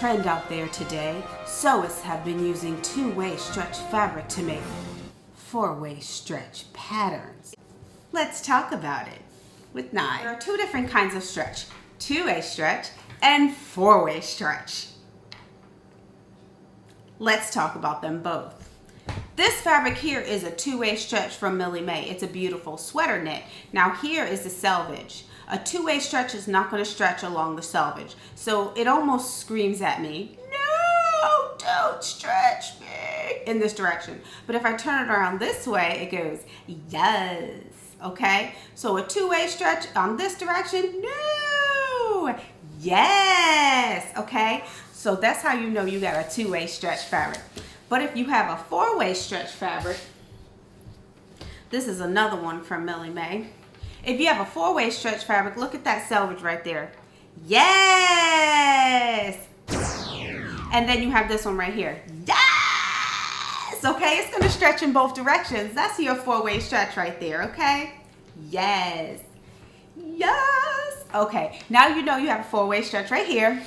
trend out there today. Sewists have been using two-way stretch fabric to make four-way stretch patterns. Let's talk about it with Nye. There are two different kinds of stretch: two-way stretch and four-way stretch. Let's talk about them both. This fabric here is a two-way stretch from Millie Mae. It's a beautiful sweater knit. Now here is the selvage. A two-way stretch is not going to stretch along the selvage. So it almost screams at me, no, don't stretch me in this direction. But if I turn it around this way, it goes, yes. Okay? So a two-way stretch on this direction, no, yes. Okay? So that's how you know you got a two-way stretch fabric. But if you have a four-way stretch fabric, this is another one from Millie Mae. If you have a four-way stretch fabric, look at that selvage right there. Yes! And then you have this one right here. Yes! Okay, it's gonna stretch in both directions. That's your four-way stretch right there, okay? Yes. Yes! Okay, now you know you have a four-way stretch right here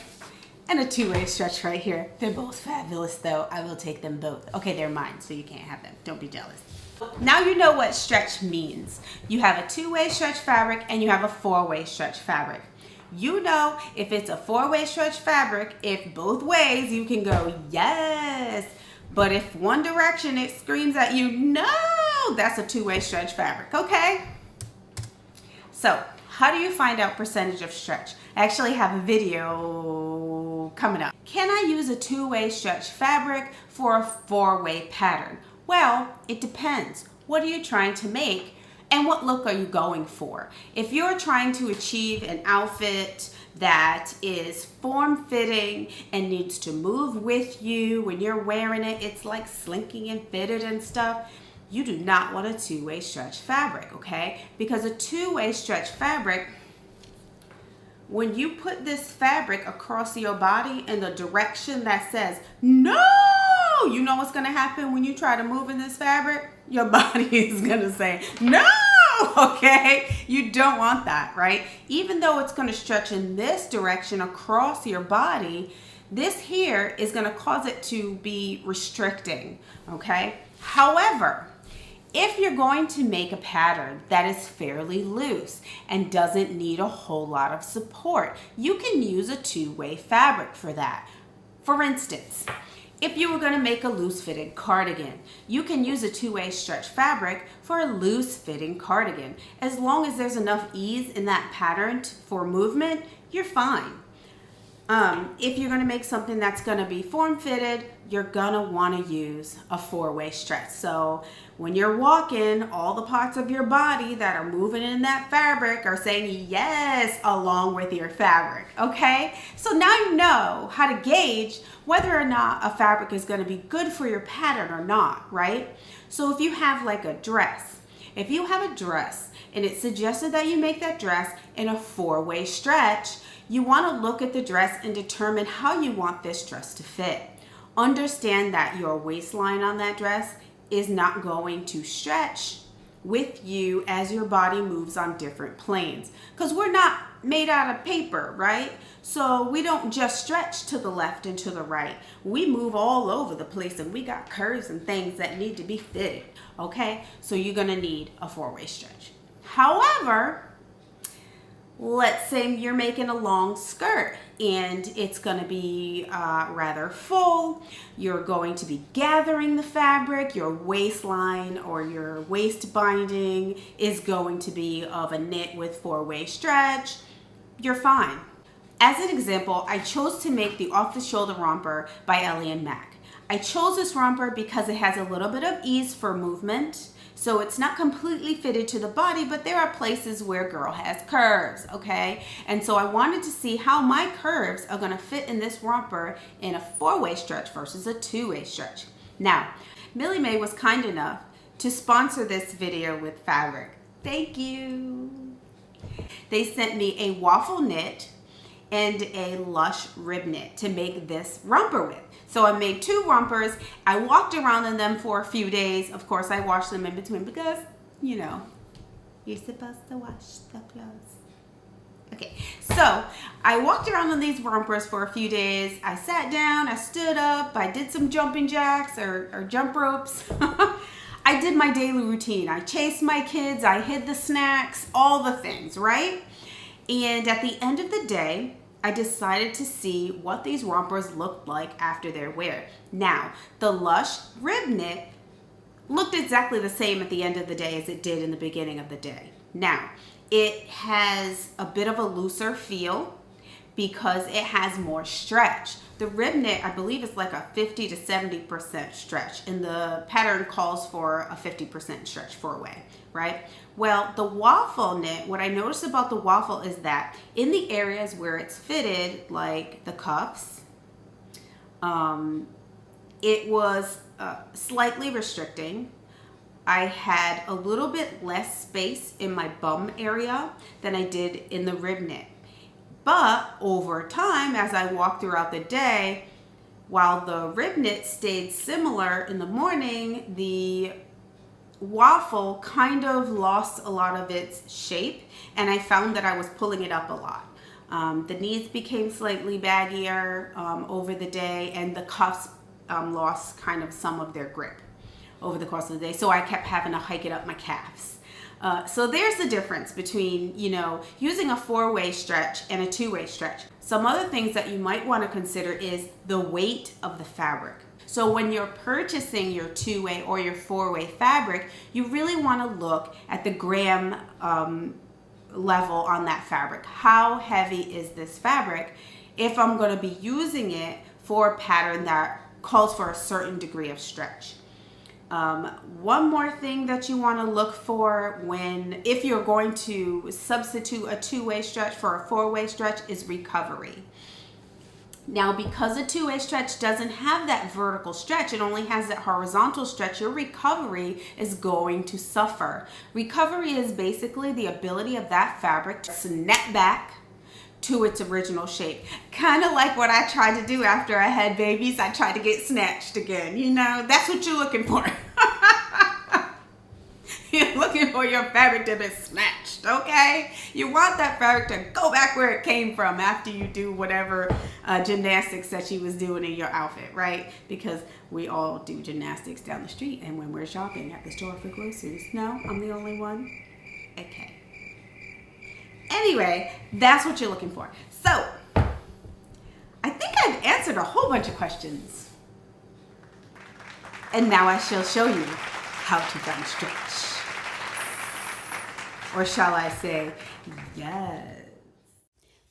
and a two-way stretch right here. They're both fabulous though. I will take them both. Okay, they're mine, so you can't have them. Don't be jealous. Now you know what stretch means. You have a two-way stretch fabric and you have a four-way stretch fabric. You know if it's a four-way stretch fabric, if both ways you can go yes. But if one direction it screams at you, no, that's a two-way stretch fabric, okay? So, how do you find out percentage of stretch? I actually have a video coming up. Can I use a two-way stretch fabric for a four-way pattern? Well, it depends. What are you trying to make and what look are you going for? If you're trying to achieve an outfit that is form-fitting and needs to move with you when you're wearing it, it's like slinking and fitted and stuff, you do not want a two-way stretch fabric, okay? Because a two-way stretch fabric, when you put this fabric across your body in the direction that says no, you know what's gonna happen when you try to move in this fabric? Your body is gonna say no, okay? You don't want that, right? Even though it's gonna stretch in this direction across your body, this here is gonna cause it to be restricting, okay? However, if you're going to make a pattern that is fairly loose and doesn't need a whole lot of support, you can use a two-way fabric for that. For instance, if you were going to make a loose-fitting cardigan, you can use a two-way stretch fabric for a loose-fitting cardigan. As long as there's enough ease in that pattern for movement, you're fine. If you're going to make something that's going to be form-fitted, you're going to want to use a four-way stretch. So when you're walking, all the parts of your body that are moving in that fabric are saying yes along with your fabric, okay? So now you know how to gauge whether or not a fabric is going to be good for your pattern or not, right? So if you have like a dress, if you have a dress and it's suggested that you make that dress in a four-way stretch, you want to look at the dress and determine how you want this dress to fit. Understand that your waistline on that dress is not going to stretch with you as your body moves on different planes. Because we're not made out of paper, right? So we don't just stretch to the left and to the right. We move all over the place and we got curves and things that need to be fitted, okay? So you're gonna need a four-way stretch. However, let's say you're making a long skirt and it's going to be rather full. You're going to be gathering the fabric. Your waistline or your waist binding is going to be of a knit with four-way stretch. You're fine. As an example, I chose to make the off-the-shoulder romper by Ellie & Mac. I chose this romper because it has a little bit of ease for movement. So it's not completely fitted to the body, but there are places where girl has curves, okay? And so I wanted to see how my curves are gonna fit in this romper in a four-way stretch versus a two-way stretch. Now, Millie Mae was kind enough to sponsor this video with fabric. Thank you. They sent me a waffle knit and a lush rib knit to make this romper with. So I made two rompers. I walked around in them for a few days. Of course, I washed them in between because, you know, you're supposed to wash the clothes. Okay, so So I walked around on these rompers for a few days. I sat down, I stood up, I did some jumping jacks or jump ropes. I did my daily routine. I chased my kids, I hid the snacks, all the things, right? And at the end of the day, I decided to see what these rompers looked like after their wear. Now, the Lush rib knit looked exactly the same at the end of the day as it did in the beginning of the day. Now, it has a bit of a looser feel because it has more stretch. The rib knit, I believe, is like a 50 to 70% stretch, and the pattern calls for a 50% stretch 4-way, right? Well, the waffle knit, what I noticed about the waffle is that in the areas where it's fitted, like the cuffs, it was slightly restricting. I had a little bit less space in my bum area than I did in the rib knit. But over time, as I walked throughout the day, while the rib knit stayed similar in the morning, the waffle kind of lost a lot of its shape, and I found that I was pulling it up a lot. The knees became slightly baggier over the day, and the cuffs lost kind of some of their grip over the course of the day, so I kept having to hike it up my calves. So there's the difference between, using a 4-way stretch and a 2-way stretch. Some other things that you might want to consider is the weight of the fabric. So when you're purchasing your 2-way or your 4-way fabric, you really want to look at the gram level on that fabric. How heavy is this fabric if I'm going to be using it for a pattern that calls for a certain degree of stretch? One more thing that you want to look for if you're going to substitute a 2-way stretch for a 4-way stretch is recovery. Now, because a 2-way stretch doesn't have that vertical stretch, it only has that horizontal stretch, your recovery is going to suffer. Recovery is basically the ability of that fabric to snap back to its original shape. Kind of like what I tried to do after I had babies. I tried to get snatched again. That's what you're looking for. You're looking for your fabric to be snatched, okay? You want that fabric to go back where it came from after you do whatever gymnastics that she was doing in your outfit, right? Because we all do gymnastics down the street and when we're shopping at the store for groceries. No, I'm the only one? Okay. Anyway, that's what you're looking for. So, I think I've answered a whole bunch of questions. And now I shall show you how to find stretch. Or shall I say, yes.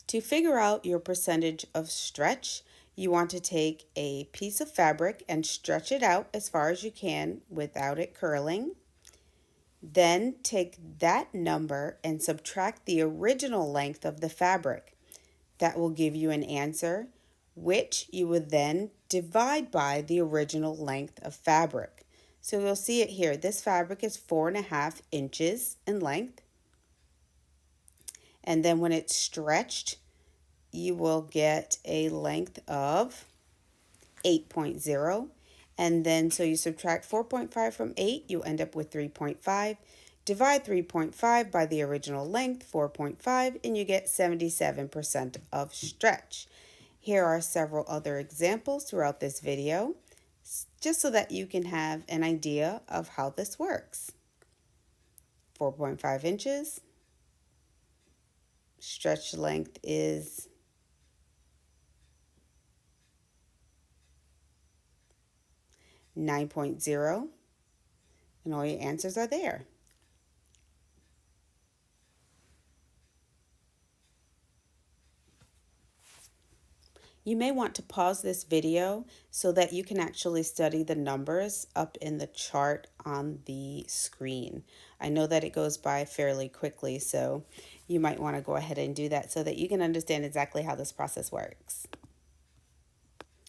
To figure out your percentage of stretch, you want to take a piece of fabric and stretch it out as far as you can without it curling. Then take that number and subtract the original length of the fabric. That will give you an answer, which you would then divide by the original length of fabric. So you'll see it here. This fabric is 4.5 inches in length. And then when it's stretched, you will get a length of 8.0. And then so you subtract 4.5 from 8, you end up with 3.5. Divide 3.5 by the original length, 4.5, and you get 77% of stretch. Here are several other examples throughout this video, just so that you can have an idea of how this works. 4.5 inches. Stretch length is 9.0, and all your answers are there. You may want to pause this video so that you can actually study the numbers up in the chart on the screen. I know that it goes by fairly quickly, so you might want to go ahead and do that so that you can understand exactly how this process works.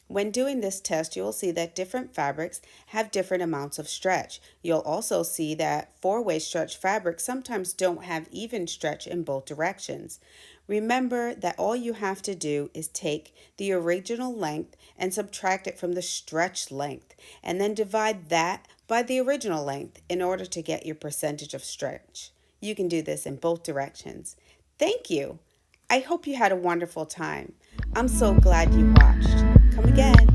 When doing this test, you'll see that different fabrics have different amounts of stretch. You'll also see that 4-way stretch fabrics sometimes don't have even stretch in both directions. Remember that all you have to do is take the original length and subtract it from the stretch length, and then divide that by the original length in order to get your percentage of stretch. You can do this in both directions. Thank you. I hope you had a wonderful time. I'm so glad you watched. Come again.